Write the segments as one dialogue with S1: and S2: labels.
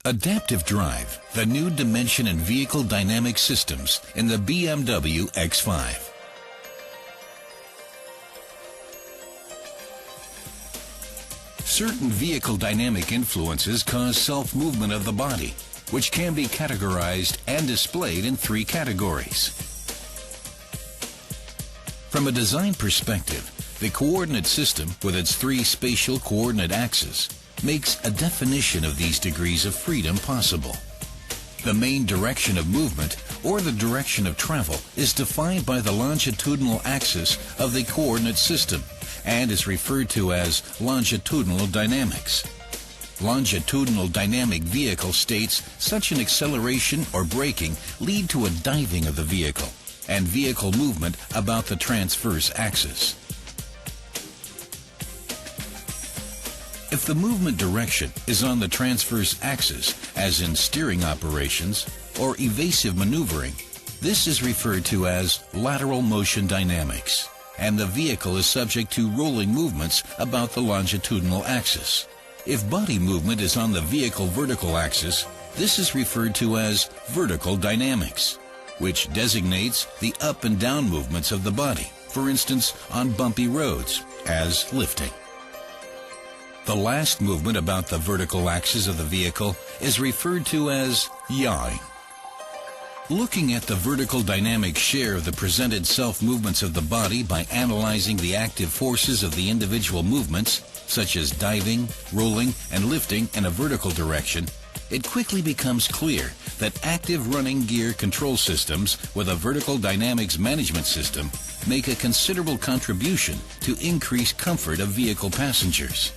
S1: Adaptive Drive, the new dimension in vehicle dynamic systems in the BMW X5. Certain vehicle dynamic influences cause self-movement of the body, which can be categorized and displayed in three categories. From a design perspective, the coordinate system, with its three spatial coordinate axes, makes a definition of these degrees of freedom possible. The main direction of movement, or the direction of travel, is defined by the longitudinal axis of the coordinate system and is referred to as longitudinal dynamics. Longitudinal dynamic vehicle states such an acceleration or braking lead to a diving of the vehicle and vehicle movement about the transverse axis. If the movement direction is on the transverse axis, as in steering operations or evasive maneuvering, this is referred to as lateral motion dynamics, and the vehicle is subject to rolling movements about the longitudinal axis. If body movement is on the vehicle vertical axis, this is referred to as vertical dynamics, which designates the up and down movements of the body, for instance on bumpy roads, as lifting. The last movement about the vertical axis of the vehicle is referred to as yawing. Looking at the vertical dynamic share of the presented self-movements of the body by analyzing the active forces of the individual movements, such as diving, rolling, and lifting in a vertical direction, it quickly becomes clear that active running gear control systems with a vertical dynamics management system make a considerable contribution to increase comfort of vehicle passengers.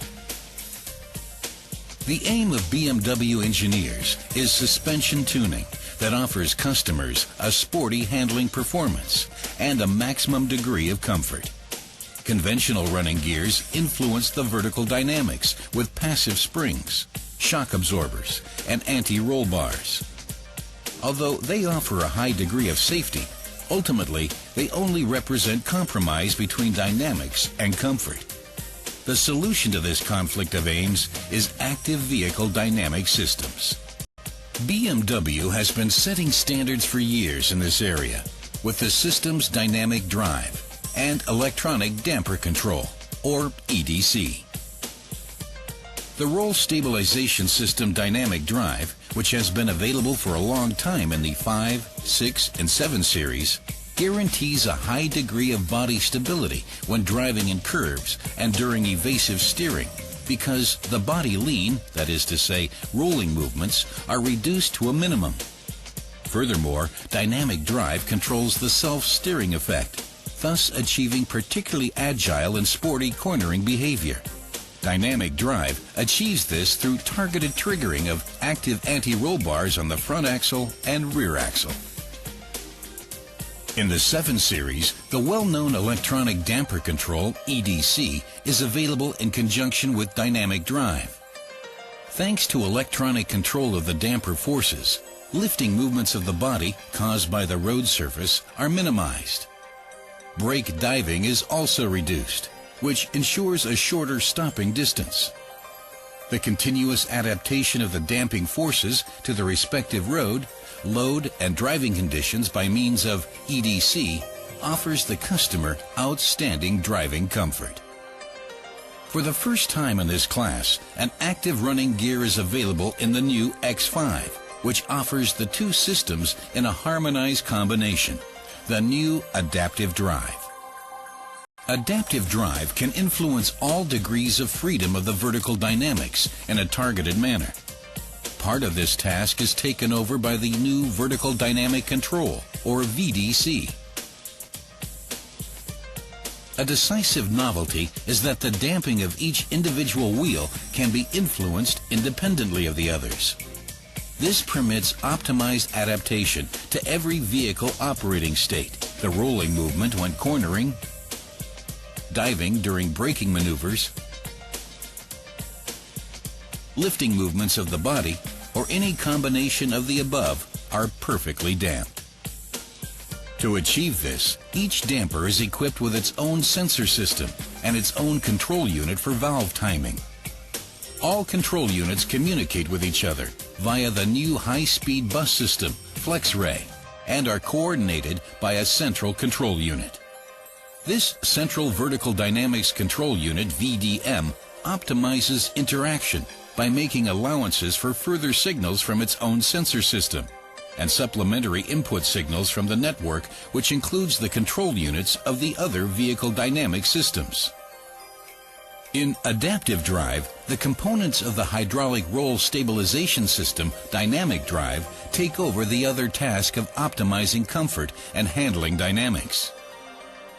S1: The aim of BMW engineers is suspension tuning that offers customers a sporty handling performance and a maximum degree of comfort. Conventional running gears influence the vertical dynamics with passive springs, shock absorbers, and anti-roll bars. Although they offer a high degree of safety, ultimately they only represent compromise between dynamics and comfort. The solution to this conflict of aims is active vehicle dynamic systems. BMW has been setting standards for years in this area with the system's dynamic drive and electronic damper control, or EDC. The roll stabilization system dynamic drive, which has been available for a long time in the 5, 6, and 7 series, guarantees a high degree of body stability when driving in curves and during evasive steering, because the body lean, that is to say, rolling movements, are reduced to a minimum. Furthermore, dynamic drive controls the self-steering effect, thus achieving particularly agile and sporty cornering behavior. Dynamic drive achieves this through targeted triggering of active anti-roll bars on the front axle and rear axle. In the 7 series, the well-known electronic damper control, EDC, is available in conjunction with dynamic drive. Thanks to electronic control of the damper forces, lifting movements of the body caused by the road surface are minimized. Brake diving is also reduced, which ensures a shorter stopping distance. The continuous adaptation of the damping forces to the respective road, load, and driving conditions by means of EDC offers the customer outstanding driving comfort. For the first time in this class, an active running gear is available in the new X5, which offers the two systems in a harmonized combination, the new Adaptive Drive. Adaptive Drive can influence all degrees of freedom of the vertical dynamics in a targeted manner. Part of this task is taken over by the new Vertical Dynamic Control, or VDC. A decisive novelty is that the damping of each individual wheel can be influenced independently of the others. This permits optimized adaptation to every vehicle operating state, the rolling movement when cornering, diving during braking maneuvers, lifting movements of the body, or any combination of the above are perfectly damped. To achieve this, each damper is equipped with its own sensor system and its own control unit for valve timing. All control units communicate with each other via the new high-speed bus system, FlexRay, and are coordinated by a central control unit. This Central Vertical Dynamics Control Unit, VDM, optimizes interaction by making allowances for further signals from its own sensor system and supplementary input signals from the network, which includes the control units of the other vehicle dynamic systems. In adaptive drive, the components of the hydraulic roll stabilization system, dynamic drive, take over the other task of optimizing comfort and handling dynamics.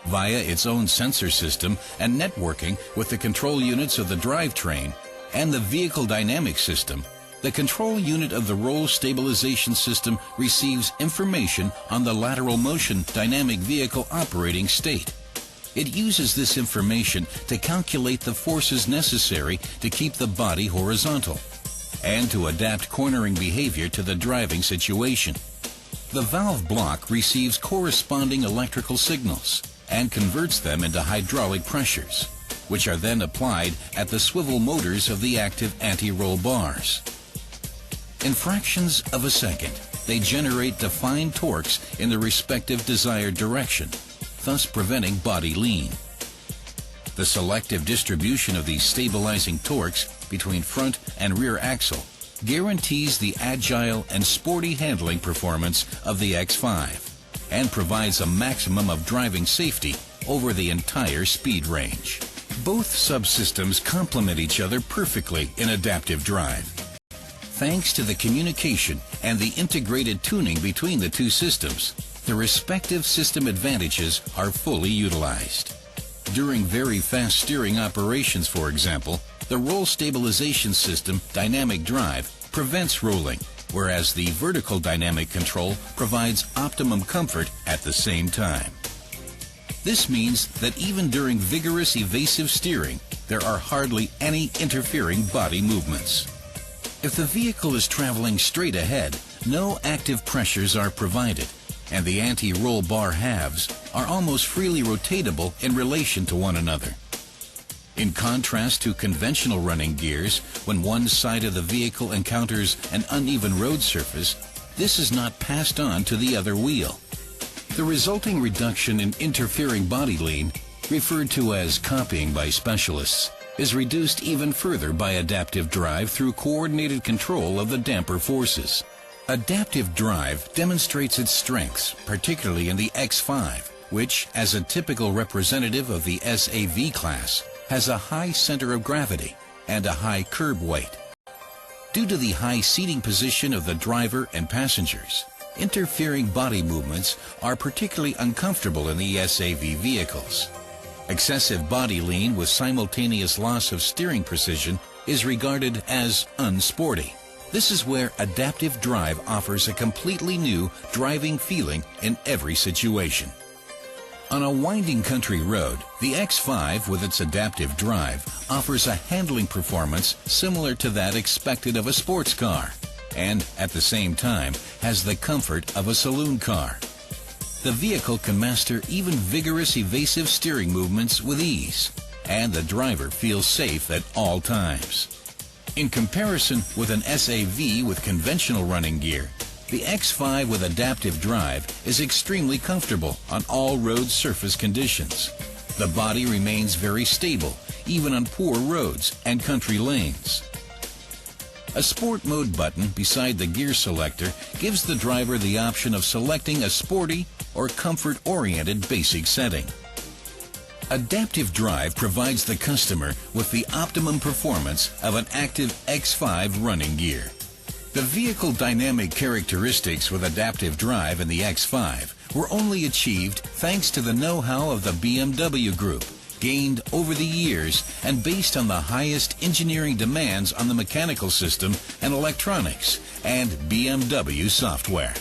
S1: Via its own sensor system and networking with the control units of the drivetrain and the vehicle dynamic system, the control unit of the roll stabilization system receives information on the lateral motion dynamic vehicle operating state. It uses this information to calculate the forces necessary to keep the body horizontal and to adapt cornering behavior to the driving situation. The valve block receives corresponding electrical signals and converts them into hydraulic pressures, which are then applied at the swivel motors of the active anti-roll bars. In fractions of a second, they generate defined torques in the respective desired direction, thus preventing body lean. The selective distribution of these stabilizing torques between front and rear axle guarantees the agile and sporty handling performance of the X5 and provides a maximum of driving safety over the entire speed range. Both subsystems complement each other perfectly in adaptive drive. Thanks to the communication and the integrated tuning between the two systems, the respective system advantages are fully utilized. During very fast steering operations, for example, the roll stabilization system dynamic drive prevents rolling, whereas the vertical dynamic control provides optimum comfort at the same time. This means that even during vigorous evasive steering, there are hardly any interfering body movements. If the vehicle is traveling straight ahead, no active pressures are provided, and the anti-roll bar halves are almost freely rotatable in relation to one another. In contrast to conventional running gears, when one side of the vehicle encounters an uneven road surface, this is not passed on to the other wheel. The resulting reduction in interfering body lean, referred to as copying by specialists, is reduced even further by adaptive drive through coordinated control of the damper forces. Adaptive drive demonstrates its strengths, particularly in the X5, which, as a typical representative of the SAV class, has a high center of gravity and a high curb weight. Due to the high seating position of the driver and passengers, interfering body movements are particularly uncomfortable in the SAV vehicles. Excessive body lean with simultaneous loss of steering precision is regarded as unsporty. This is where adaptive drive offers a completely new driving feeling in every situation. On a winding country road, the X5 with its adaptive drive offers a handling performance similar to that expected of a sports car, and at the same time has the comfort of a saloon car. The vehicle can master even vigorous evasive steering movements with ease, and the driver feels safe at all times. In comparison with an SAV with conventional running gear, the X5 with adaptive drive is extremely comfortable on all road surface conditions. The body remains very stable, even on poor roads and country lanes. A Sport Mode button beside the gear selector gives the driver the option of selecting a sporty or comfort-oriented basic setting. Adaptive drive provides the customer with the optimum performance of an active X5 running gear. The vehicle dynamic characteristics with adaptive drive in the X5 were only achieved thanks to the know-how of the BMW Group, gained over the years and based on the highest engineering demands on the mechanical system and electronics and BMW software.